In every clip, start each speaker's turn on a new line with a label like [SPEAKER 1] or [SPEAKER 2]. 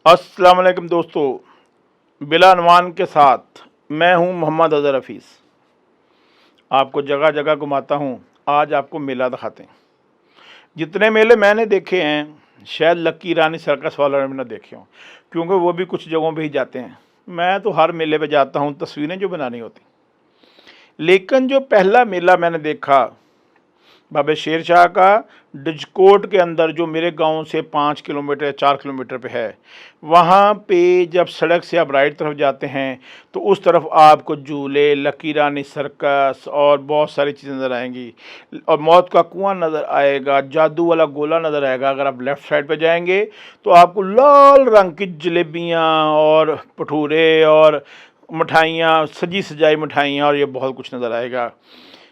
[SPEAKER 1] अस्सलाम वालेकुम दोस्तों, बिला अनवान के साथ मैं हूं मोहम्मद अज़हर हफीज़। आपको जगह जगह घुमाता हूं। आज आपको मेला दिखाते हैं। जितने मेले मैंने देखे हैं शायद लक्की रानी सर्कस वालों ने ना देखे हों, क्योंकि वो भी कुछ जगहों पे ही जाते हैं। मैं तो हर मेले पे जाता हूं तस्वीरें जो बनानी होती। लेकिन जो पहला मेला मैंने देखा बाबा शेर शाह का, डिजकोट के अंदर, जो मेरे गांव से 5 किलोमीटर या 4 किलोमीटर पे है, वहाँ पे जब सड़क से आप राइट तरफ जाते हैं तो उस तरफ आपको झूले, लकी रानी सर्कस और बहुत सारी चीज़ें नज़र आएंगी। और मौत का कुआं नज़र आएगा, जादू वाला गोला नज़र आएगा। अगर आप लेफ़्ट साइड पे जाएंगे तो आपको लाल रंग की जलेबियाँ और भटूरे और मिठाइयाँ, सजी सजाई मिठाइयाँ और ये बहुत कुछ नज़र आएगा।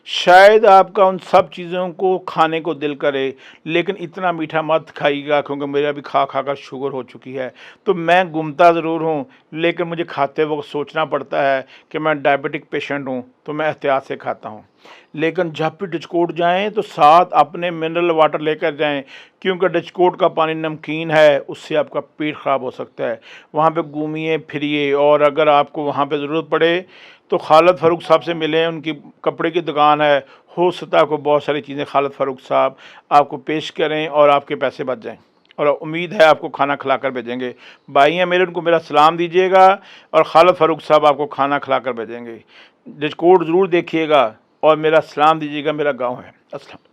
[SPEAKER 1] शायद आपका उन सब चीज़ों को खाने को दिल करे, लेकिन इतना मीठा मत खाइएगा, क्योंकि मेरा भी खा खा कर शुगर हो चुकी है। तो मैं घूमता ज़रूर हूँ, लेकिन मुझे खाते वक्त सोचना पड़ता है कि मैं डायबिटिक पेशेंट हूँ, तो मैं एहतियात से खाता हूँ। लेकिन जब भी डिस्कोट जाएं तो साथ अपने मिनरल वाटर लेकर जाएं, क्योंकि डिस्कोट का पानी नमकीन है, उससे आपका पेट ख़राब हो सकता है। वहाँ पे घूमिए फिरिए, और अगर आपको वहाँ पे ज़रूरत पड़े तो खालिद फ़ारूक साहब से मिलें। उनकी कपड़े की दुकान है, हो सकता है आपको बहुत सारी चीज़ें खालिद फ़ारूक साहब आपको पेश करें और आपके पैसे बच जाएं। और उम्मीद है आपको खाना खिला कर भेजेंगे। भाई हैं मेरे, उनको मेरा सलाम दीजिएगा, और खालिद फ़ारूक साहब आपको खाना खिला कर भेजेंगे। डिस्कोट ज़रूर देखिएगा और मेरा सलाम दीजिएगा। मेरा गाँव है। अस्सलाम।